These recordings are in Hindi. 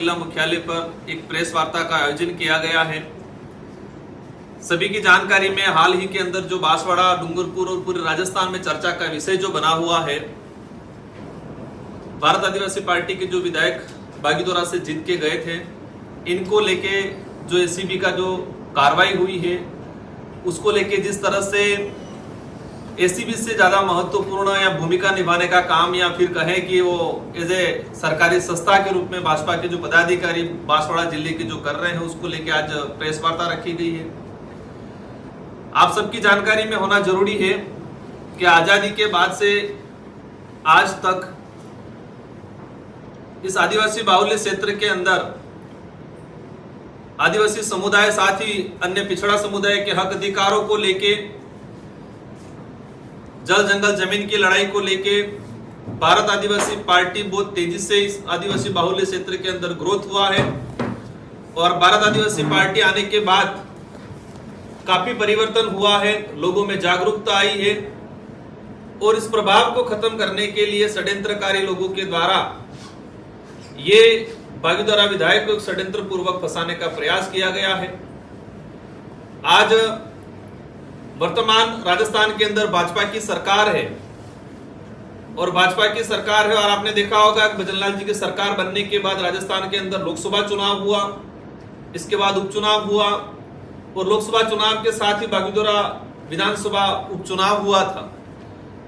जिला मुख्यालय पर एक प्रेस वार्ता का आयोजन किया गया है। सभी की जानकारी में हाल ही के अंदर जो बांसवाड़ा, डूंगरपुर और पूरे राजस्थान में चर्चा का विषय जो बना हुआ है, भारत आदिवासी पार्टी के जो विधायक बागीदोरा से जीत के गए थे, इनको लेके जो एसीबी का जो कार्रवाई हुई है उसको लेके जिस तरह से एसीबी से ज्यादा महत्वपूर्ण या भूमिका निभाने का काम या फिर कहें कि वो एज ए सरकारी संस्था के रूप में भाजपा के जो पदाधिकारी बांसवाड़ा जिले के जो कर रहे हैं, उसको लेके आज प्रेस वार्ता रखी गई है। आप सबकी जानकारी में होना जरूरी है कि आजादी के बाद से आज तक इस आदिवासी बाहुल्य क्षेत्र के अंदर आदिवासी समुदाय साथ ही अन्य पिछड़ा समुदाय के हक अधिकारों को लेके, जल जंगल जमीन की लड़ाई को लेके भारत आदिवासी पार्टी बहुत तेजी से इस आदिवासी बाहुल्य क्षेत्र के अंदर ग्रोथ हुआ है। और भारत आदिवासी पार्टी आने के बाद काफी परिवर्तन हुआ है, लोगों में जागरूकता आई है और इस प्रभाव को खत्म करने के लिए षड्यंत्रकारी लोगों के द्वारा ये बागीदोरा विधायक को षड्यंत्र पूर्वक फंसाने का प्रयास किया गया है। आज वर्तमान राजस्थान के अंदर भाजपा की सरकार है और भाजपा की सरकार है, और आपने देखा होगा भजनलाल जी की सरकार बनने के बाद राजस्थान के अंदर लोकसभा चुनाव हुआ, इसके बाद उपचुनाव हुआ और लोकसभा चुनाव के साथ ही बागीदोरा विधानसभा उपचुनाव हुआ था।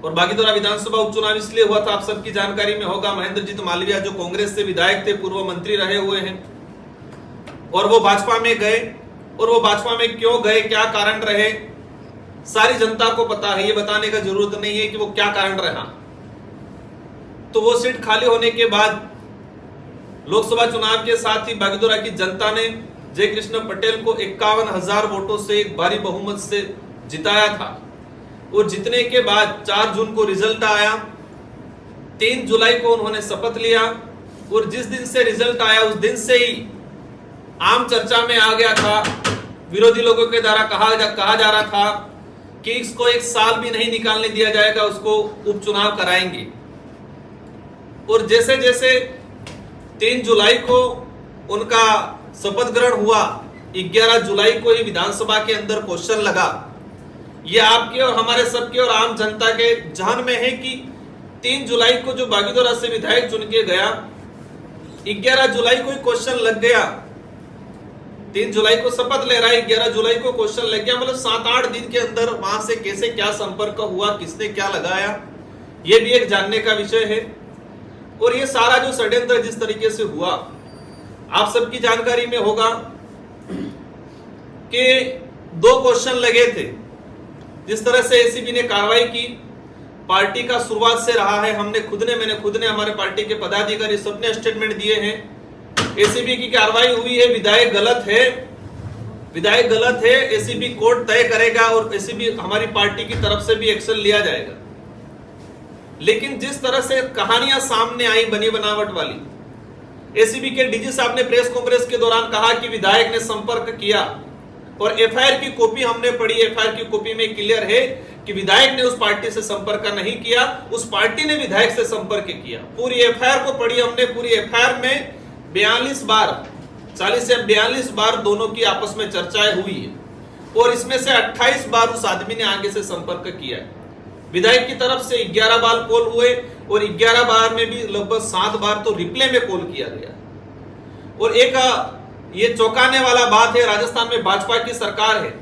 और बागीदोरा विधानसभा उपचुनाव इसलिए हुआ था, आप सबकी जानकारी में होगा, महेंद्रजीत मालवीय जो कांग्रेस से विधायक थे, पूर्व मंत्री रहे हुए हैं, और वो भाजपा में गए। और वो भाजपा में क्यों गए, क्या कारण रहे, सारी जनता को पता है, ये बताने का जरूरत नहीं है कि वो क्या कारण रहा। तो वो सीट खाली होने के बाद लोकसभा चुनाव के साथ ही बागीदोरा की जनता ने जय कृष्ण पटेल को 51,000 वोटों से एक भारी बहुमत से जिताया था। और जीतने के बाद 4 जून को रिजल्ट आया, 3 जुलाई को उन्होंने शपथ लिया और जिस दिन से रिजल्ट आया उस दिन से ही आम चर्चा में आ गया था, विरोधी लोगों के द्वारा कहा जा रहा था कि इसको 1 साल भी नहीं निकालने दिया जाएगा, उसको उपचुनाव कराएंगे। और जैसे जैसे 3 जुलाई को उनका शपथ ग्रहण हुआ, 11 जुलाई को ही विधानसभा के अंदर क्वेश्चन लगा। ये आपके और हमारे सबके और आम जनता के जहन में है कि 3 जुलाई को जो बागीदोरा से विधायक चुन के गया, 11 जुलाई को ही क्वेश्चन लग गया। 3 जुलाई को शपथ ले रहा है, 11 जुलाई को क्वेश्चन लग गया। मतलब 7-8 दिन के अंदर वहां से कैसे क्या संपर्क हुआ, किसने क्या लगाया, ये भी एक जानने का विषय है। और ये सारा जो षड्यंत्र जिस तरीके से हुआ, आप सबकी जानकारी में होगा कि 2 क्वेश्चन लगे थे। जिस तरह से एसीबी ने कार्रवाई की, पार्टी का शुरुआत से रहा है, मैंने खुद ने हमारे पार्टी के पदाधिकारी सबने स्टेटमेंट दिए हैं। एसीबी की कार्रवाई हुई है, विधायक गलत है, एसीबी कोर्ट तय करेगा और एसीबी हमारी पार्टी की तरफ से भी एक्शन लिया जाएगा। लेकिन जिस तरह से कहानियां सामने आई बनी बनावट वाली, एसीबी के डीजी साहब ने प्रेस कॉन्फ्रेंस के दौरान कहा कि विधायक ने संपर्क किया और एफआईआर की कॉपी हमने पढ़ी, एफआईआर की कॉपी में क्लियर है कि विधायक ने उस पार्टी से संपर्क नहीं किया, उस पार्टी ने विधायक से संपर्क किया। पूरी एफआईआर को पढ़ी हमने, पूरी एफआईआर में 42 बार 40 से 42 बार दोनों की आपस में चर्चाएं हुई है और इसमें से 28 बार उस आदमी ने आगे से संपर्क किया है। विधायक की तरफ से 11 बार कॉल हुए और 11 बार में भी लगभग 7 बार तो रिप्ले में कॉल किया गया। और एक ये चौंकाने वाला बात है, राजस्थान में भाजपा की सरकार है,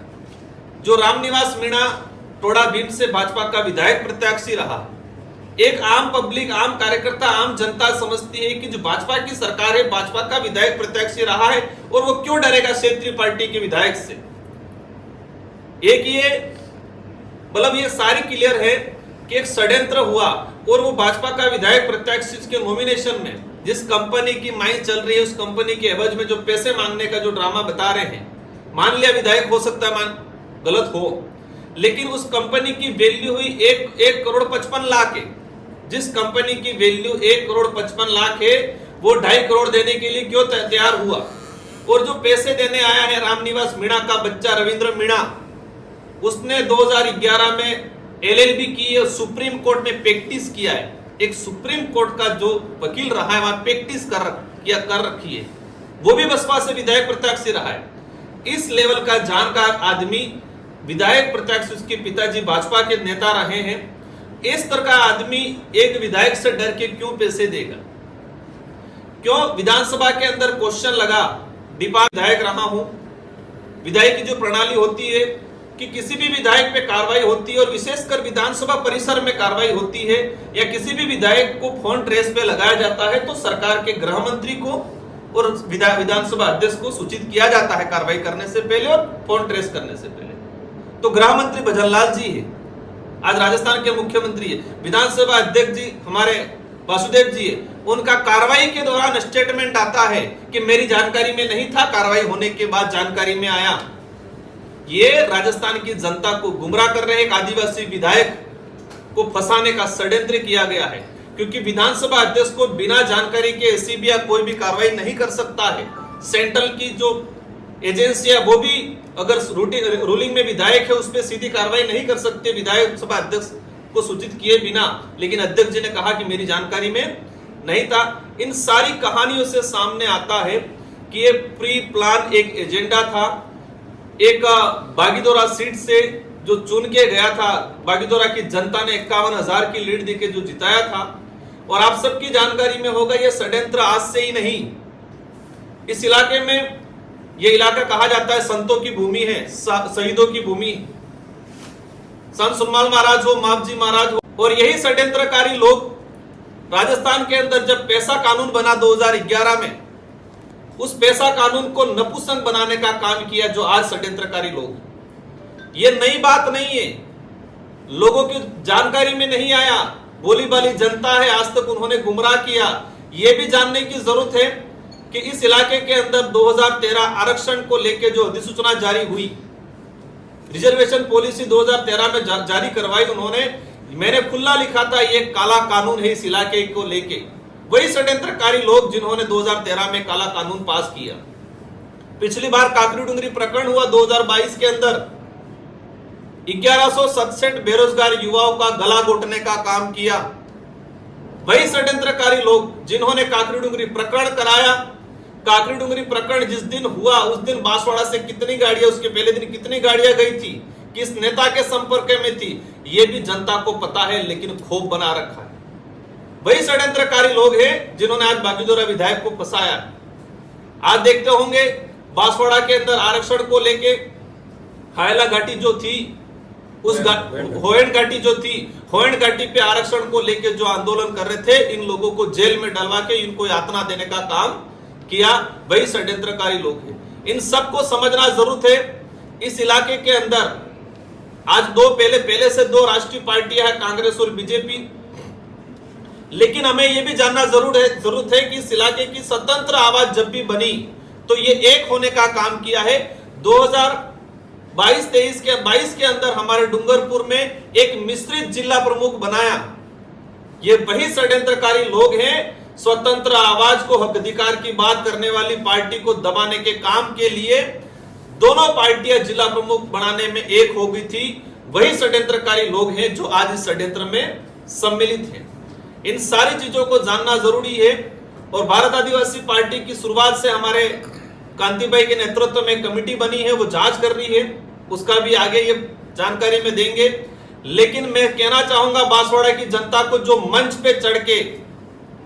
जो रामनिवास मीणा टोडा भीम से भाजपा का विधायक प्रत्याशी रहा। एक आम पब्लिक, आम कार्यकर्ता, आम जनता समझती है कि जो भाजपा की सरकार है, भाजपा का विधायक प्रत्याशी रहा है और वो क्यों डरेगा क्षेत्रीय पार्टी के विधायक से। एक ये मतलब ये सारी क्लियर है कि एक षड्यंत्र हुआ और वो भाजपा का विधायक प्रत्याशी के नॉमिनेशन में जिस कंपनी की माइंड चल रही है, उस कंपनी के एवज में जो पैसे मांगने का जो ड्रामा बता रहे हैं, मान लिया विधायक हो सकता है गलत हो, लेकिन उस कंपनी की वैल्यू हुई 1 करोड़ 55 लाख है। जिस कंपनी की वैल्यू 1 करोड़ 55 लाख है, वो 2.5 करोड़ देने के लिए क्यों तैयार हुआ। और जो पैसे देने आया है रामनिवास मीणा का बच्चा रविंद्र मीणा, उसने 2011 में एलएलबी की है, सुप्रीम कोर्ट में प्रैक्टिस किया है। एक सुप्रीम कोर्ट का जो वकील रहा है वहां प्रैक्टिस कर रखी है वो भी बसपा से विधायक प्रत्याशी रहा है। इस लेवल का जानकार आदमी विधायक प्रत्याशी, उसके पिताजी भाजपा के नेता रहे हैं। इस तरह का आदमी एक विधायक से डर के क्यों पैसे देगा? क्यों विधानसभा के अंदर क्वेश्चन लगा, विधायक रहा हूं, विधायक की जो प्रणाली होती है कि किसी भी विधायक पे कार्रवाई होती है और विशेषकर विधानसभा परिसर में कार्रवाई होती है या किसी भी विधायक को फोन ट्रेस पे लगाया जाता है तो सरकार के गृह मंत्री को और विधानसभा अध्यक्ष को सूचित किया जाता है कार्रवाई करने से पहले और फोन ट्रेस करने से पहले। तो गृह मंत्री भजनलाल जी है, आज राजस्थान के मुख्यमंत्री है, विधानसभा अध्यक्ष जी हमारे वासुदेव जी है, उनका कार्रवाई के दौरान स्टेटमेंट आता है कि मेरी जानकारी में नहीं था, कार्रवाई होने के बाद जानकारी में आया। ये राजस्थान की जनता को गुमराह कर रहे एक आदिवासी विधायक को फंसाने का षड्यंत्र किया गया है, क्योंकि विधानसभा अध्यक्ष को बिना जानकारी के एसीबी या कोई भी कार्रवाई नहीं कर सकता है। सेंट्रल की जो एजेंसियां वो भी अगर रूलिंग में विधायक है उस पर सीधी कार्रवाई नहीं कर सकते विधायक सभा अध्यक्ष को सूचित किए बिना, लेकिन अध्यक्ष जी ने कहा कि मेरी जानकारी में नहीं था। इन सारी कहानियों से सामने आता है कि ये प्री प्लान एक एजेंडा था। एक बागीदोरा सीट से जो चुन के गया था, बागीदोरा की जनता ने 51,000 की लीड देके जो जिताया था, और आप सबकी जानकारी में होगा ये षड्यंत्र आज से ही नहीं। इस इलाके में ये इलाका कहा जाता है संतों की भूमि है, शहीदों की भूमि, संत सुनमाल महाराज हो, मावजी महाराज हो, और यही षड्यंत्रकारी लोग राजस्थान के अंदर जब पैसा कानून बना 2011 में, उस पैसा कानून को नपुंसक बनाने का काम किया जो आज षड्यंत्रकारी लोग। ये नई बात नहीं है, लोगों की जानकारी में नहीं आया, बोली बाली जनता है, आज तक उन्होंने गुमराह किया। ये भी जानने की जरूरत है कि इस इलाके के अंदर 2013 आरक्षण को लेकर जो अधिसूचना जारी हुई, रिजर्वेशन पॉलिसी 2013 में जारी करवाई उन्होंने, मैंने खुला लिखा था ये काला कानून है इस इलाके को लेके। वही षड्यंत्रकारी लोग जिन्होंने 2013 में काला कानून पास किया। पिछली बार काकरी डूंगरी प्रकरण हुआ 2022 के अंदर, 1167 बेरोजगार युवाओं का गला घोटने का काम किया। वही षड्यंत्रकारी लोग जिन्होंने काकरी डूंगरी प्रकरण कराया। काकरी डूंगरी प्रकरण जिस दिन हुआ उस दिन बांसवाड़ा से कितनी गाड़ियां, उसके पहले दिन कितनी गाड़ियां गई थी, किस नेता के संपर्क में थी, ये भी जनता को पता है, लेकिन खौफ बना रखा है। वही षड्यंत्रकारी लोग हैं जिन्होंने आज बागीदोरा विधायक को फंसाया। आज देखते होंगे बांसवाड़ा के अंदर आरक्षण को लेके हायला घाटी जो थी, उस होयन घाटी जो थी, होयन घाटी पे आरक्षण को लेके जो आंदोलन कर रहे थे, इन लोगों को जेल में डलवा के इनको यातना देने का काम किया, वही षड्यंत्रकारी लोग हैं। इन सबको समझना जरूरत है। इस इलाके के अंदर आज पहले से दो राष्ट्रीय पार्टियां हैं, कांग्रेस और बीजेपी, लेकिन हमें यह भी जानना जरूरत है कि इस इलाके की स्वतंत्र आवाज जब भी बनी तो ये एक होने का काम किया है। 2022 के अंदर हमारे डूंगरपुर में एक मिश्रित जिला प्रमुख बनाया। ये वही षड्यंत्रकारी लोग हैं, स्वतंत्र आवाज को, हक अधिकार की बात करने वाली पार्टी को दबाने के काम के लिए दोनों पार्टियां जिला प्रमुख बनाने में एक हो गई थी। वही षड्यंत्रकारी लोग हैं जो आज इस षड्यंत्र में सम्मिलित हैं। इन सारी चीजों को जानना जरूरी है। और भारत आदिवासी पार्टी की शुरुआत से हमारे कांति भाई के नेतृत्व में कमेटी बनी है, वो जांच कर रही है, उसका भी आगे ये जानकारी में देंगे। लेकिन मैं कहना चाहूंगा बांसवाड़ा की जनता को, जो मंच पे चढ़ के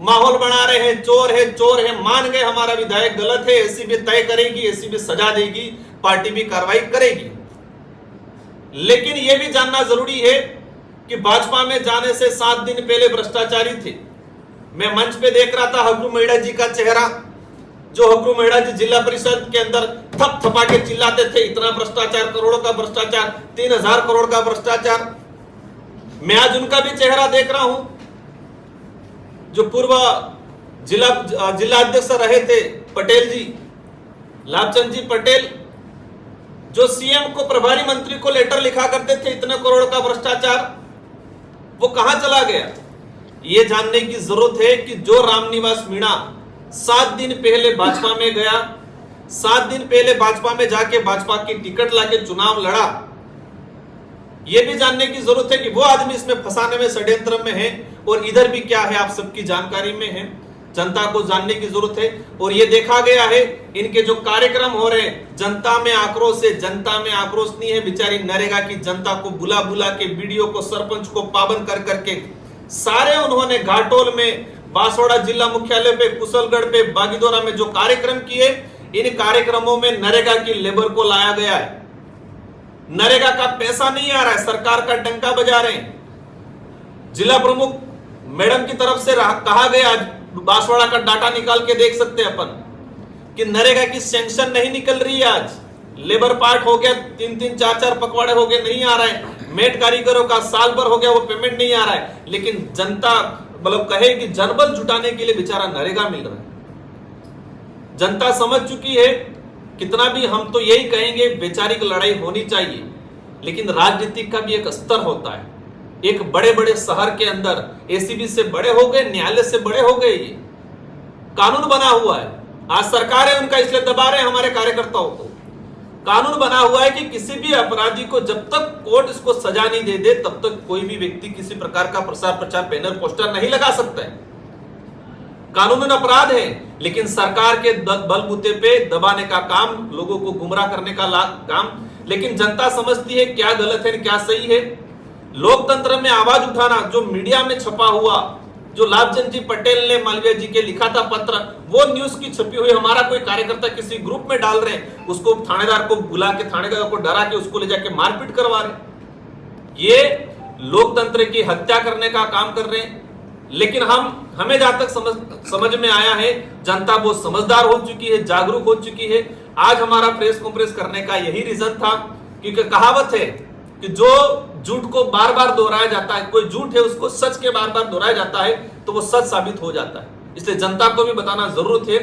माहौल बना रहे हैं, चोर है, मान गए हमारा विधायक गलत है, एसीबी तय करेगी, एसीबी सजा देगी, पार्टी भी कार्रवाई करेगी। लेकिन यह भी जानना जरूरी है कि भाजपा में जाने से 7 दिन पहले भ्रष्टाचारी थे। मैं मंच पे देख रहा था हगरू मेहड़ा जी का चेहरा, जो हगरू मेहड़ा जी जिला परिषद के अंदर थप थपा के चिल्लाते थे, इतना भ्रष्टाचार, करोड़ों का भ्रष्टाचार, 3000 करोड़ का भ्रष्टाचार। मैं आज उनका भी चेहरा देख रहा हूं, जो पूर्व जिला अध्यक्ष रहे थे पटेल जी, लाभचंद जी पटेल, जो सीएम को, प्रभारी मंत्री को लेटर लिखा करते थे इतने करोड़ का भ्रष्टाचार, वो कहां चला गया? ये जानने की जरूरत है कि जो रामनिवास मीणा 7 दिन पहले भाजपा में गया, 7 दिन पहले भाजपा में जाके भाजपा की टिकट लाके चुनाव लड़ा, ये भी जानने की जरूरत है कि वो आदमी इसमें फंसाने में, षड्यंत्र में है। और इधर भी क्या है आप सबकी जानकारी में है, जनता को जानने की जरूरत है। और ये देखा गया है इनके जो कार्यक्रम हो रहे हैं, जनता में आक्रोश है, जनता में आक्रोश नहीं है बेचारी नरेगा की जनता को बुला बुला के, बीडीओ को, सरपंच को पाबंद कर करके सारे उन्होंने घाटोल में, बांसवाड़ा जिला मुख्यालय पे, कुशलगढ़ पे, बागीदोरा में जो कार्यक्रम किए, इन कार्यक्रमों में नरेगा की लेबर को लाया गया है। नरेगा का पैसा नहीं आ रहा है, सरकार का डंका बजा रहे हैं। जिला प्रमुख मैडम की तरफ से कहा गया, बांसवाड़ा का डाटा निकाल के देख सकते हैं अपन कि नरेगा की सैंक्शन नहीं निकल रही है। आज लेबर पार्ट हो गया, 3-3, 4-4 पखवाड़े हो गए, नहीं आ रहा है। मेट कारीगरों का साल भर हो गया, वो पेमेंट नहीं आ रहा है। लेकिन जनता मतलब कहे कि जनबल जुटाने के लिए बेचारा नरेगा मिल रहा है। जनता समझ चुकी है। कितना भी हम तो यही कहेंगे बेचारी की लड़ाई होनी चाहिए, लेकिन राजनीतिक का भी एक स्तर होता है। एक बड़े बड़े शहर के अंदर एसीबी से बड़े हो गए, न्यायालय से बड़े हो गए, ये कानून बना हुआ है। आज सरकार है उनका, इसलिए दबा रहे हैं हमारे कार्यकर्ताओं को। कानून बना हुआ है कि किसी भी अपराधी को जब तक कोर्ट इसको सजा नहीं दे दे, तब तक कोई भी व्यक्ति किसी प्रकार का प्रसार प्रचार, बैनर, पोस्टर नहीं लगा सकता है। कानूनन अपराध है, लेकिन सरकार के बलबूते पे दबाने का काम, लोगों को गुमराह करने का काम। लेकिन जनता समझती है क्या गलत है क्या सही है। लोकतंत्र में आवाज उठाना, जो मीडिया में छपा हुआ, जो लाभचंद जी पटेल ने मालवीय जी के लिखा था पत्र, वो न्यूज की छपी हुई हमारा कोई कार्यकर्ता किसी ग्रुप में डाल रहे हैं, उसको थानेदार को बुला के, थानेदार को डरा के उसको ले जाके मारपीट करवा रहे। ये लोकतंत्र की हत्या करने का काम कर रहे हैं। लेकिन हमें जहां तक समझ में आया है, जनता बहुत समझदार हो चुकी है, जागरूक हो चुकी है। आज हमारा प्रेस कॉन्फ्रेंस करने का यही रीजन था, क्योंकि कहावत है कि जो झूठ को बार बार दोहराया जाता है, कोई झूठ है उसको सच के बार बार दोहराया जाता है तो वो सच साबित हो जाता है। इसलिए जनता को भी बताना जरूरत है।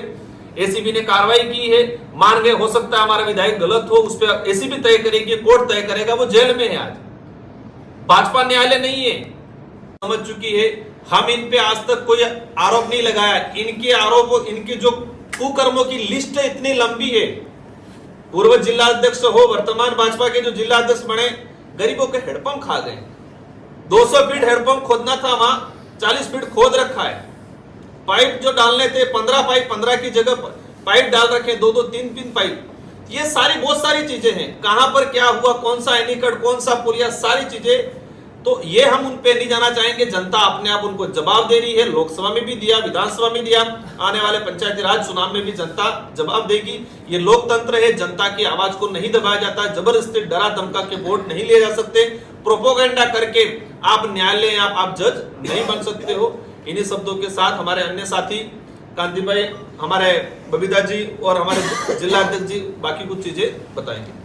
एसीबी ने कार्रवाई की है, मान गए, हो सकता है हमारा विधायक गलत हो, उस पर एसीबी तय करेगी, कोर्ट तय करेगा, वो जेल में है। आज भाजपा न्यायालय नहीं है, समझ चुकी है। हम इन पे आज तक कोई आरोप नहीं लगाया। इनके आरोप, इनके जो कुकर्मों की लिस्ट है इतनी लंबी है। पूर्व जिला अध्यक्ष हो, वर्तमान भाजपा के जो जिला अध्यक्ष बने, गरीबों के हेडपंप खा गए। 200 फीट हेडपंप खोदना था, वहां 40 फीट खोद रखा है। पाइप जो डालने थे 15 पाइप, 15 की जगह पाइप डाल रखे, 2-2, 3-3 पाइप। ये सारी बहुत सारी चीजें हैं। कहां पर क्या हुआ, कौन सा एनीकट, कौन सा पुलिया, सारी चीजें, तो ये हम उन पे नहीं जाना चाहेंगे। जनता अपने आप उनको जवाब दे रही है। लोकसभा में भी दिया, विधानसभा में दिया, आने वाले पंचायती राज चुनाव में भी जनता जवाब देगी। ये लोकतंत्र है, जनता की आवाज को नहीं दबाया जाता। जबरदस्ती डरा धमका के वोट नहीं लिए जा सकते। प्रोपोगेंडा करके आप न्यायालय, आप जज नहीं बन सकते हो। इन्हीं शब्दों के साथ हमारे अन्य साथी कांति भाई, हमारे बबीता जी और हमारे जिला अध्यक्ष जी बाकी कुछ चीजें बताएंगे।